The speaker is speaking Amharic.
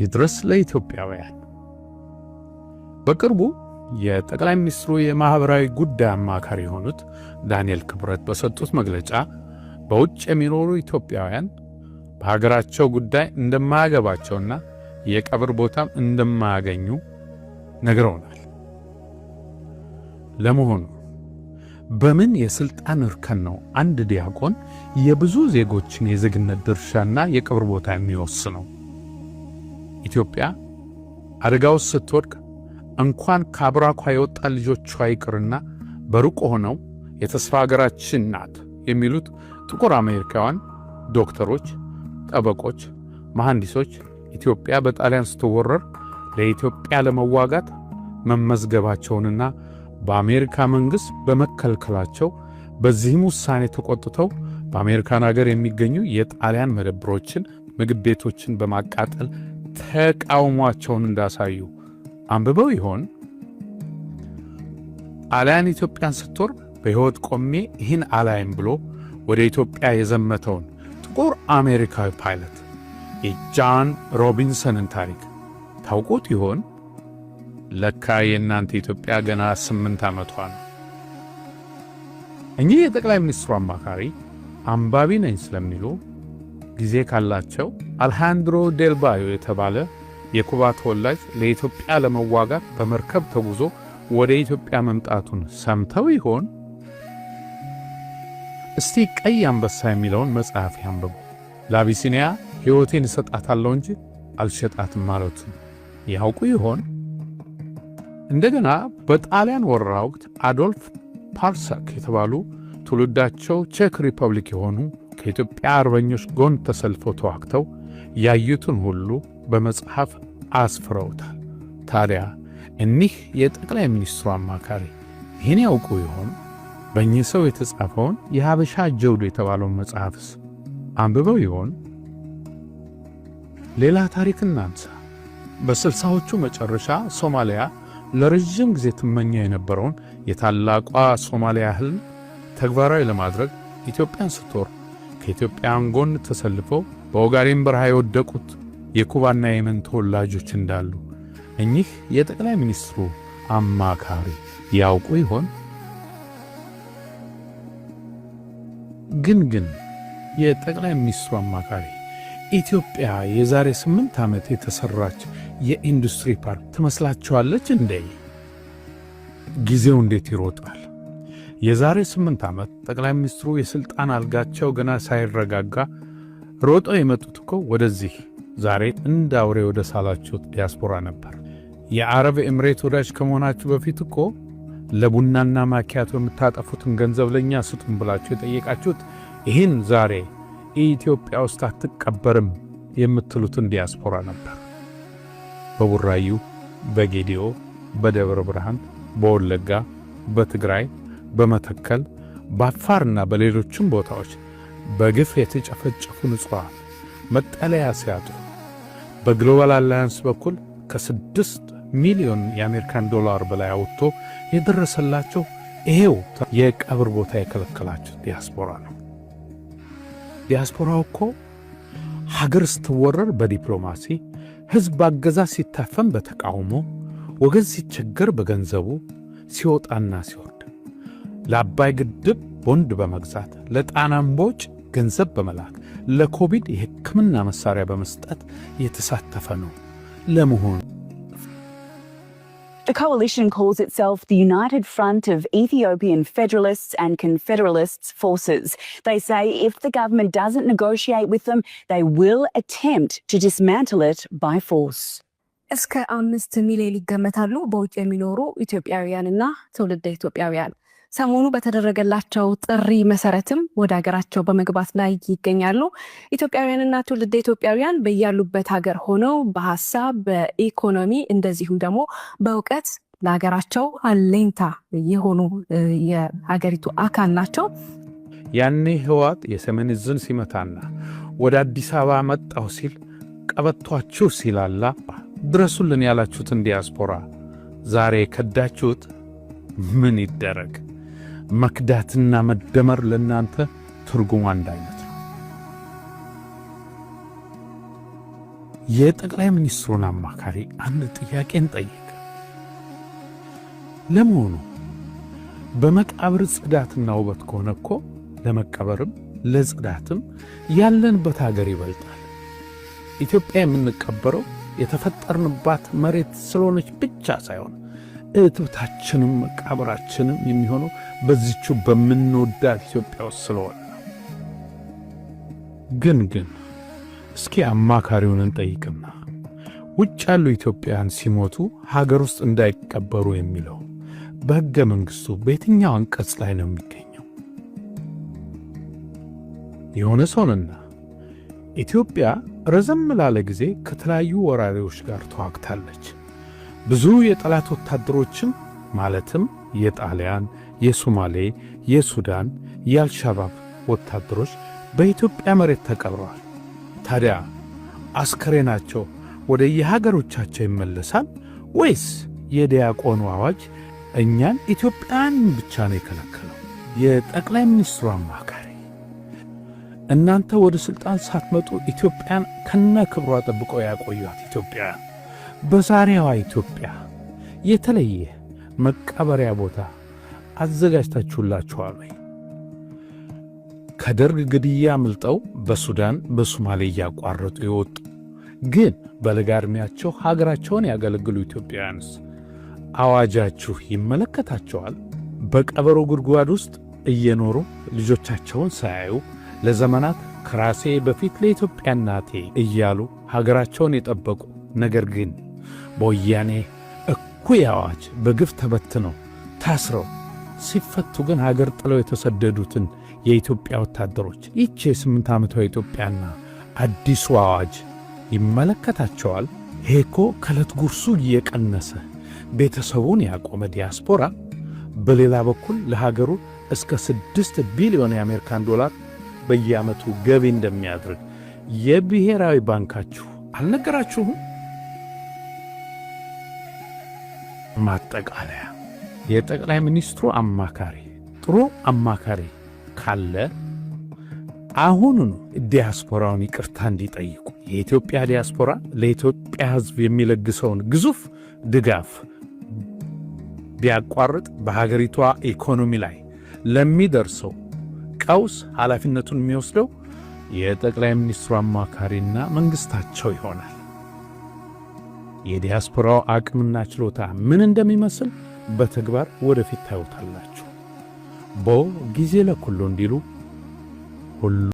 ይድረስ ለኢትዮጵያውያን። በቅርቡ የጠቅላይ ሚኒስትሩ የማህበራዊ ጉዳይ አማካሪ የሆኑት ዳንኤል ክብረት በሰጡት መግለጫ በውጭ የሚኖሩ ኢትዮጵያውያን በሀገራቸው ጉዳይ እንደማያገባቸውና የቀብር ቦታም እንደማያገኙ ነግረውናል። ለመሆኑ በምን የስልጣን እርከን ነው አንድ ዲያቆን የብዙ ዜጎችን የዜግነት ድርሻና የቀብር ቦታ የሚወስነው? ኢትዮጵያ አደጋ ውስጥ ስትወድቅ እንኳን ከአብራኳ የወጣ ልጆቿ ይቅርና በሩቅ ሆነው የተስፋ ሀገራችን ናት የሚሉት ጥቁር አሜሪካውያን ዶክተሮች፣ ጠበቆች፣ መሐንዲሶች ኢትዮጵያ በጣሊያን ስትወረር ለኢትዮጵያ ለመዋጋት መመዝገባቸውንና በአሜሪካ መንግሥት በመከልከላቸው በዚህም ውሳኔ ተቆጥተው በአሜሪካን ሀገር የሚገኙ የጣሊያን መደብሮችን፣ ምግብ ቤቶችን በማቃጠል ተቃውሟቸውን እንዳሳዩ አንብበው ይሆን? ጣሊያን ኢትዮጵያን ስትወር በሕይወት ቆሜ ይህን አላይም ብሎ ወደ ኢትዮጵያ የዘመተውን ጥቁር አሜሪካዊ ፓይለት የጃን ሮቢንሰንን ታሪክ ታውቁት ይሆን? ለካ የእናንተ ኢትዮጵያ ገና 8 ዓመቷ ነው። እኚህ የጠቅላይ ሚኒስትሩ አማካሪ አንባቢ ነኝ ስለሚሉ ጊዜ ካላቸው አልሃንድሮ ዴል ባዮ የተባለ የኩባ ተወላጅ ለኢትዮጵያ ለመዋጋት በመርከብ ተጉዞ ወደ ኢትዮጵያ መምጣቱን ሰምተው ይሆን? እስቲ ቀይ አንበሳ የሚለውን መጽሐፍ ያንብቡ። ለአቢሲኒያ ሕይወቴን እሰጣታለሁ እንጂ አልሸጣትም ማለቱን ያውቁ ይሆን? እንደገና በጣሊያን ወረራ ወቅት አዶልፍ ፓርሳክ የተባሉ ትውልዳቸው ቼክ ሪፐብሊክ የሆኑ ከኢትዮጵያ አርበኞች ጎን ተሰልፈው ተዋግተው ያዩትን ሁሉ በመጽሐፍ አስፍረውታል። ታዲያ እኒህ የጠቅላይ ሚኒስትሩ አማካሪ ይህን ያውቁ ይሆን? በእኚህ ሰው የተጻፈውን የሀበሻ ጀውዱ የተባለውን መጽሐፍስ አንብበው ይሆን? ሌላ ታሪክ እናንሳ። በ60ዎቹ መጨረሻ ሶማሊያ ለረጅም ጊዜ ትመኛ የነበረውን የታላቋ ሶማሊያ ህልም ተግባራዊ ለማድረግ ኢትዮጵያን ስትወር ከኢትዮጵያን ጎን ተሰልፈው በኦጋዴን በረሃ የወደቁት የኩባና የመን ተወላጆች እንዳሉ እኚህ የጠቅላይ ሚኒስትሩ አማካሪ ያውቁ ይሆን? ግን የጠቅላይ ሚኒስትሩ አማካሪ ኢትዮጵያ የዛሬ 8 ዓመት የተሰራች የኢንዱስትሪ ፓርክ ትመስላችኋለች እንዴ? ጊዜው እንዴት ይሮጣል! የዛሬ 8 ዓመት ጠቅላይ ሚኒስትሩ የሥልጣን አልጋቸው ገና ሳይረጋጋ ሮጠው የመጡት እኮ ወደዚህ ዛሬ እንደ አውሬ ወደ ሳላችሁት ዲያስፖራ ነበር። የአረብ ኤምሬት ወዳጅ ከመሆናችሁ በፊት እኮ ለቡናና ማኪያቶ የምታጠፉትን ገንዘብ ለእኛ ስጡን ብላችሁ የጠየቃችሁት ይህን ዛሬ ኢትዮጵያ ውስጥ አትቀበርም የምትሉትን ዲያስፖራ ነበር። በቡራዩ፣ በጌዲዮ፣ በደብረ ብርሃን፣ በወለጋ፣ በትግራይ፣ በመተከል፣ በአፋርና በሌሎችም ቦታዎች በግፍ የተጨፈጨፉ ንጹሃን መጠለያ ሲያጡ በግሎባል አላያንስ በኩል ከ6 ሚሊዮን የአሜሪካን ዶላር በላይ አውጥቶ የደረሰላቸው ይሄው የቀብር ቦታ የከለከላቸው ዲያስፖራ ነው። ዲያስፖራው እኮ ሀገር ስትወረር በዲፕሎማሲ፣ ሕዝብ አገዛዝ ሲታፈን በተቃውሞ፣ ወገን ሲቸገር በገንዘቡ ሲወጣና ሲወርድ፣ ለአባይ ግድብ ቦንድ በመግዛት፣ ለጣና እምቦጭ ገንዘብ በመላክ፣ ለኮቪድ የሕክምና መሳሪያ በመስጠት የተሳተፈ ነው። ለመሆኑ The coalition calls itself the United Front of Ethiopian Federalists and Confederalists Forces. They say if the government doesn't negotiate with them, they will attempt to dismantle it by force. እስከ 5 ሚሊዮን ይገመታሉ በውጭ የሚኖሩ ኢትዮጵያውያንና ትውልደ ኢትዮጵያውያን ሰሞኑ በተደረገላቸው ጥሪ መሰረትም ወደ ሀገራቸው በመግባት ላይ ይገኛሉ። ኢትዮጵያውያንና ትውልደ ኢትዮጵያውያን በያሉበት ሀገር ሆነው በሐሳብ፣ በኢኮኖሚ እንደዚሁም ደግሞ በእውቀት ለሀገራቸው አለኝታ የሆኑ የሀገሪቱ አካል ናቸው። ያኔ ህወሓት የሰሜን ዕዝን ሲመታና ወደ አዲስ አበባ መጣሁ ሲል ቀበቷችሁ ሲላላ ድረሱልን ያላችሁትን ዲያስፖራ ዛሬ ከዳችሁት። ምን ይደረግ? መክዳትና መደመር ለእናንተ ትርጉም አንድ አይነት ነው። የጠቅላይ ሚኒስትሩን አማካሪ አንድ ጥያቄን ጠይቅ። ለመሆኑ በመቃብር ጽዳትና ውበት ከሆነ እኮ ለመቀበርም ለጽዳትም ያለንበት ሀገር ይበልጣል። ኢትዮጵያ የምንቀበረው የተፈጠርንባት መሬት ስለሆነች ብቻ ሳይሆን እትብታችንም መቃብራችንም የሚሆነው በዚቹ በምንወዳት ኢትዮጵያ ውስጥ ስለሆነ ነው። ግን እስኪ አማካሪውን እንጠይቅና ውጭ ያሉ ኢትዮጵያውያን ሲሞቱ ሀገር ውስጥ እንዳይቀበሩ የሚለው በሕገ መንግሥቱ በየትኛው አንቀጽ ላይ ነው የሚገኘው? የሆነ ሰውንና ኢትዮጵያ ረዘም ላለ ጊዜ ከተለያዩ ወራሪዎች ጋር ተዋግታለች። ብዙ የጠላት ወታደሮችን ማለትም የጣሊያን፣ የሶማሌ፣ የሱዳን፣ የአልሻባብ ወታደሮች በኢትዮጵያ መሬት ተቀብረዋል። ታዲያ አስከሬናቸው ወደ የሀገሮቻቸው ይመለሳል ወይስ የዲያቆኑ አዋጅ እኛን ኢትዮጵያን ብቻ ነው የከለከለው? የጠቅላይ ሚኒስትሩ አማካሪ እናንተ ወደ ሥልጣን ሳትመጡ ኢትዮጵያን ከነ ክብሯ ጠብቀው ያቆዩት ኢትዮጵያውያን በዛሬዋ ኢትዮጵያ የተለየ መቀበሪያ ቦታ አዘጋጅታችሁላችኋል ወይ? ከደርግ ግድያ አምልጠው በሱዳን በሶማሌ እያቋረጡ የወጡ ግን በለጋ ዕድሜያቸው ሀገራቸውን ያገለግሉ ኢትዮጵያውያንስ አዋጃችሁ ይመለከታቸዋል? በቀበሮ ጉድጓድ ውስጥ እየኖሩ ልጆቻቸውን ሳያዩ ለዘመናት ከራሴ በፊት ለኢትዮጵያ እናቴ እያሉ ሀገራቸውን የጠበቁ ነገር ግን በወያኔ እኩይ አዋጅ በግፍ ተበትነው ታስረው ሲፈቱ ግን ሀገር ጥለው የተሰደዱትን የኢትዮጵያ ወታደሮች ይህች የ8 ዓመቷ ኢትዮጵያና አዲሱ አዋጅ ይመለከታቸዋል? ሄኮ ከዕለት ጉርሱ እየቀነሰ ቤተሰቡን ያቆመ ዲያስፖራ በሌላ በኩል ለሀገሩ እስከ 6 ቢሊዮን የአሜሪካን ዶላር በየዓመቱ ገቢ እንደሚያድርግ የብሔራዊ ባንካችሁ አልነገራችሁም? ማጠቃለያ፣ የጠቅላይ ሚኒስትሩ አማካሪ ጥሩ አማካሪ ካለ አሁኑኑ ዲያስፖራውን ይቅርታ እንዲጠይቁ የኢትዮጵያ ዲያስፖራ ለኢትዮጵያ ሕዝብ የሚለግሰውን ግዙፍ ድጋፍ ቢያቋርጥ በሀገሪቷ ኢኮኖሚ ላይ ለሚደርሰው ቀውስ ኃላፊነቱን የሚወስደው የጠቅላይ ሚኒስትሩ አማካሪና መንግሥታቸው ይሆናል። የዲያስፖራው አቅምና ችሎታ ምን እንደሚመስል በተግባር ወደፊት ታዩታላችሁ። ጊዜ ለኩሉ እንዲሉ ሁሉ